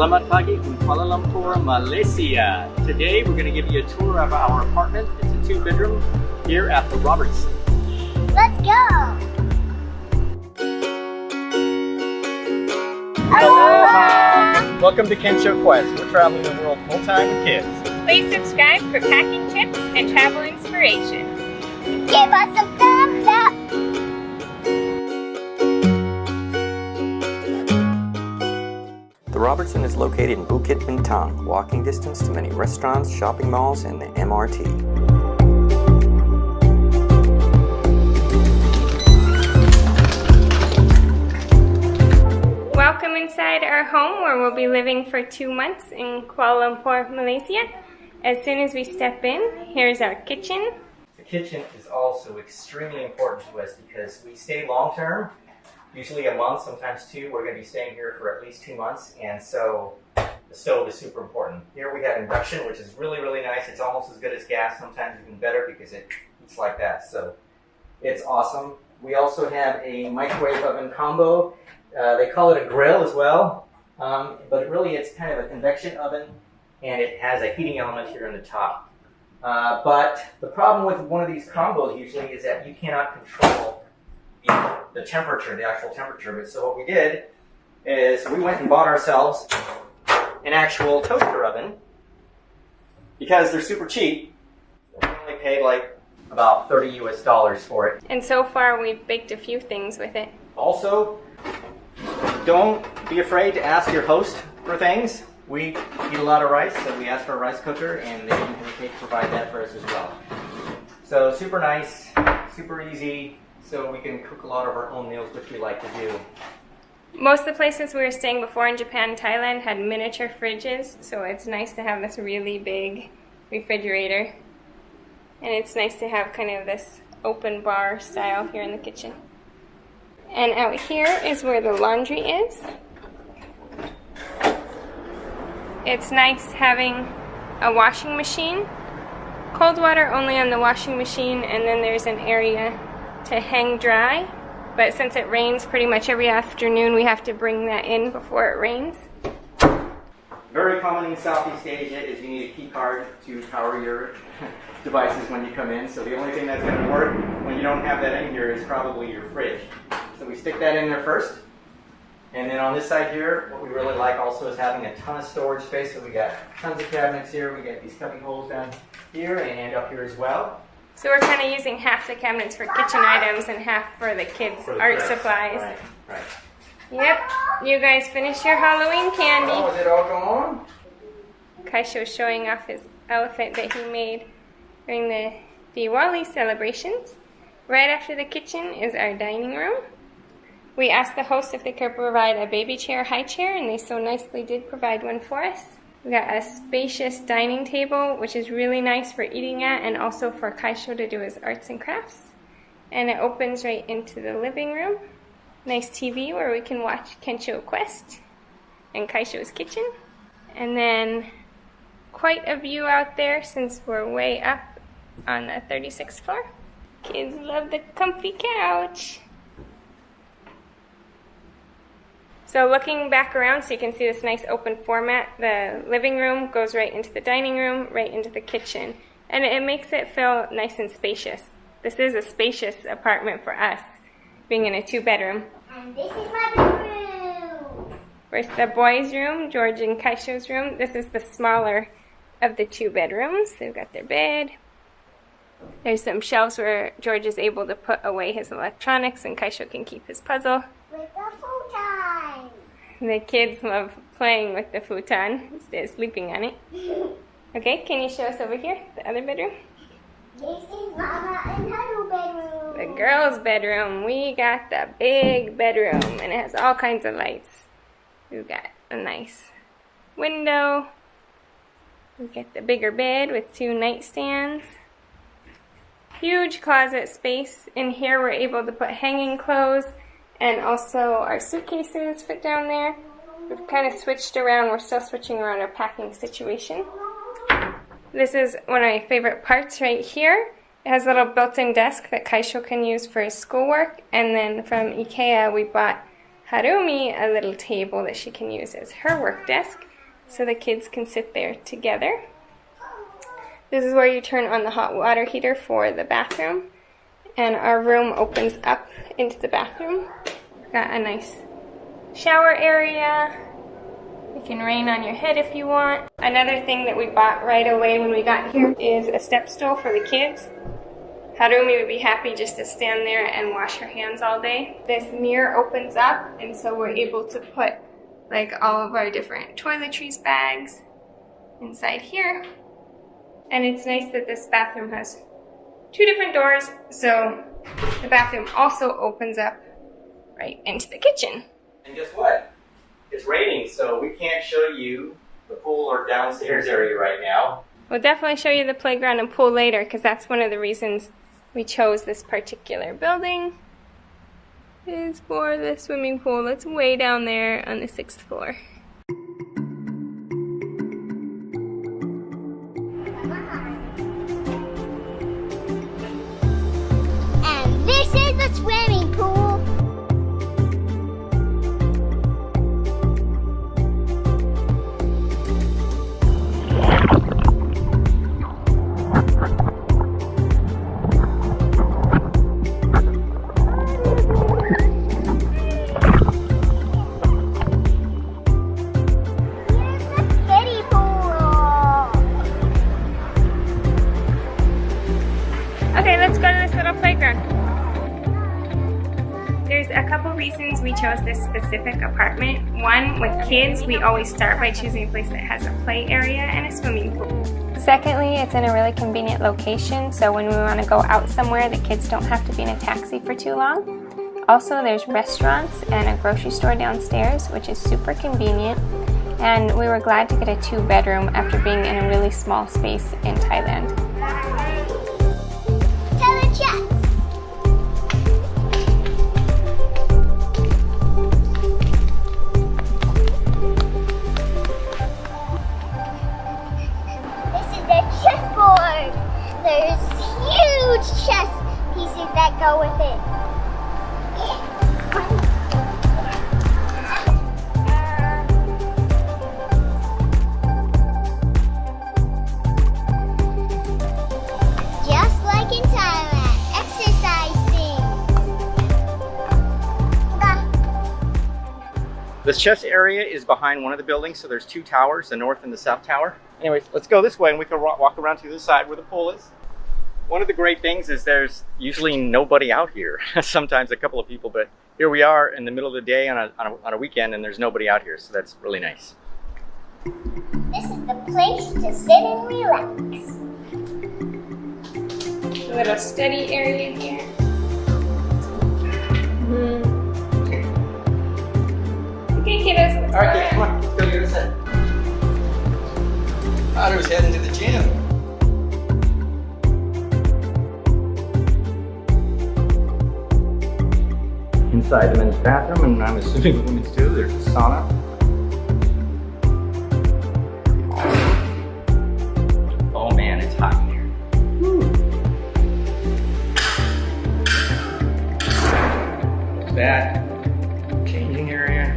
Selamat pagi from Kuala Lumpur, Malaysia. Today we're going to give you a tour of our apartment. It's a 2-bedroom here at the Robertson. Let's go! Aloha! Welcome to Kensho Quest. We're traveling the world full-time with kids. Please subscribe for packing tips and travel inspiration. Give us some thumbs up! The Robertson is located in Bukit Bintang, walking distance to many restaurants, shopping malls, and the MRT. Welcome inside our home where we'll be living for 2 months in Kuala Lumpur, Malaysia. As soon as we step in, here's our kitchen. The kitchen is also extremely important to us because we stay long-term, usually a month, sometimes 2. We're going to be staying here for at least 2 months, and so the stove is super important. Here we have induction, which is really, really nice. It's almost as good as gas, sometimes even better because it heats like that, so it's awesome. We also have a microwave oven combo. They call it a grill as well, but really it's kind of a convection oven, and it has a heating element here on the top. But the problem with one of these combos usually is that you cannot control the temperature, the actual temperature. But so what we did is we went and bought ourselves an actual toaster oven because they're super cheap. We only paid like about $30 US for it. And so far we've baked a few things with it. Also, don't be afraid to ask your host for things. We eat a lot of rice, so we asked for a rice cooker, and they didn't hesitate to provide that for us as well. So super nice, super easy, so we can cook a lot of our own meals, which we like to do. Most of the places we were staying before in Japan and Thailand had miniature fridges, so it's nice to have this really big refrigerator. And it's nice to have kind of this open bar style here in the kitchen. And out here is where the laundry is. It's nice having a washing machine. Cold water only on the washing machine, and then there's an area to hang dry. But since it rains pretty much every afternoon, we have to bring that in before it rains. Very common in Southeast Asia is you need a key card to power your devices when you come in. So the only thing that's going to work when you don't have that in here is probably your fridge. So we stick that in there first. And then on this side here, what we really like also is having a ton of storage space. So we got tons of cabinets here. We got these cubby holes down here and up here as well. So we're kind of using half the cabinets for kitchen items and half for the kids' art supplies. Right, right. Yep, you guys finished your Halloween candy. Oh, is it all gone? Kaisho's showing off his elephant that he made during the Diwali celebrations. Right after the kitchen is our dining room. We asked the host if they could provide a baby chair, high chair, and they so nicely did provide one for us. We got a spacious dining table, which is really nice for eating at and also for Kaisho to do his arts and crafts. And it opens right into the living room. Nice TV where we can watch Kensho Quest and Kaisho's kitchen. And then quite a view out there since we're way up on the 36th floor. Kids love the comfy couch. So looking back around so you can see this nice open format, the living room goes right into the dining room, right into the kitchen. And it makes it feel nice and spacious. This is a spacious apartment for us, being in a 2-bedroom. And this is my bedroom! Where's the boys' room, George and Kaisho's room. This is the smaller of the 2 bedrooms. They've got their bed. There's some shelves where George is able to put away his electronics and Kaisho can keep his puzzle. With the futon! The kids love playing with the futon instead of sleeping on it. Okay, can you show us over here, the other bedroom? This is Mama and her bedroom. The girls' bedroom. We got the big bedroom and it has all kinds of lights. We've got a nice window. We've got the bigger bed with 2 nightstands. Huge closet space. In here we're able to put hanging clothes and also our suitcases fit down there. We've kind of switched around. We're still switching around our packing situation. This is one of my favorite parts right here. It has a little built-in desk that Kaisho can use for his schoolwork. And then from IKEA we bought Harumi a little table that she can use as her work desk. so the kids can sit there together. This is where you turn on the hot water heater for the bathroom, and our room opens up into the bathroom. Got a nice shower area. You can rain on your head if you want. Another thing that we bought right away when we got here is a step stool for the kids. Harumi would be happy just to stand there and wash her hands all day. This mirror opens up, and so we're able to put like all of our different toiletries bags inside here. And it's nice that this bathroom has 2 different doors, so the bathroom also opens up right into the kitchen. And guess what? It's raining, so we can't show you the pool or downstairs area right now. We'll definitely show you the playground and pool later, because that's one of the reasons we chose this particular building. Is for the swimming pool that's way down there on the 6th floor. And this is the swimming pool. Reasons we chose this specific apartment. One, with kids, we always start by choosing a place that has a play area and a swimming pool. Secondly, it's in a really convenient location, so when we want to go out somewhere, the kids don't have to be in a taxi for too long. Also, there's restaurants and a grocery store downstairs, which is super convenient. And we were glad to get a 2-bedroom after being in a really small space in Thailand. Tell the chef. There's huge chess pieces that go with it. Just like in Thailand, exercising. This chess area is behind one of the buildings, so there's 2 towers, the north and the south tower. Anyways, let's go this way and we can walk around to the side where the pool is. One of the great things is there's usually nobody out here. Sometimes a couple of people, but here we are in the middle of the day on a weekend and there's nobody out here, so that's really nice. This is the place to sit and relax. A little study area here. Okay, kiddos, let's go. Alright, come on, let's go get this in. I was heading to the gym. Inside the men's bathroom, and I'm assuming the women's too, there's a sauna. Oh man, it's hot in here. There's that changing area.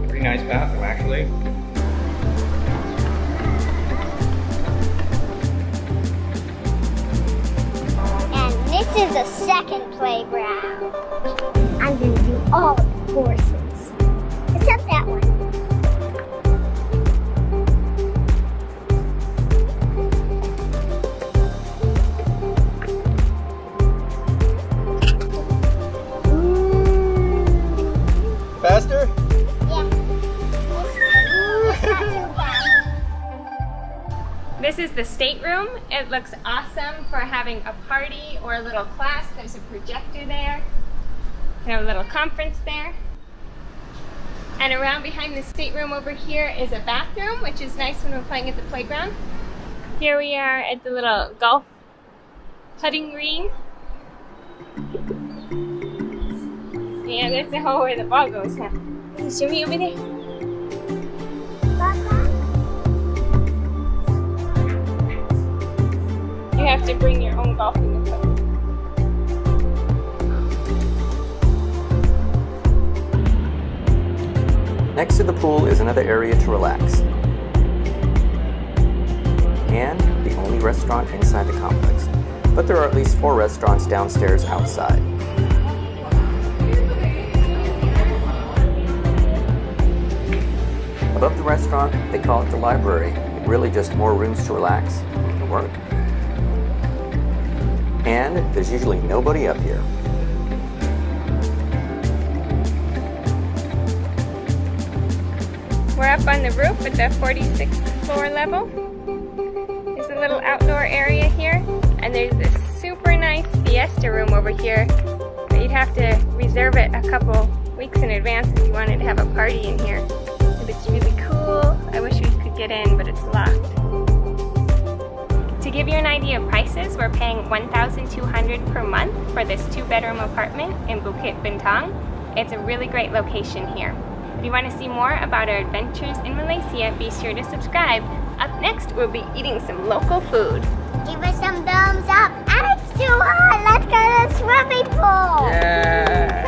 Pretty nice bathroom actually. This is the second playground. I'm going to do all the courses, except that one. Faster? Yeah. This is the stateroom. It looks awesome for having a party or a little class. There's a projector there. We have a little conference there. And around behind the stateroom over here is a bathroom, which is nice when we're playing at the playground. Here we are at the little golf putting green. Yeah, that's the hole where the ball goes, huh? Can you show me over there? You have to bring your own golfing equipment. Next to the pool is another area to relax, and the only restaurant inside the complex. But there are at least 4 restaurants downstairs outside. Above the restaurant, they call it the library. Really just more rooms to relax and work. And there's usually nobody up here. We're up on the roof at the 46th floor level. There's a little outdoor area here, and there's this super nice fiesta room over here. But you'd have to reserve it a couple weeks in advance if you wanted to have a party in here. And it's really cool. I wish we could get in, but it's locked. To give you an idea of prices, we're paying $1,200 per month for this 2-bedroom apartment in Bukit Bintang. It's a really great location here. If you want to see more about our adventures in Malaysia, be sure to subscribe. Up next, we'll be eating some local food. Give us some thumbs up. And it's too hot. Let's go to the swimming pool. Yeah.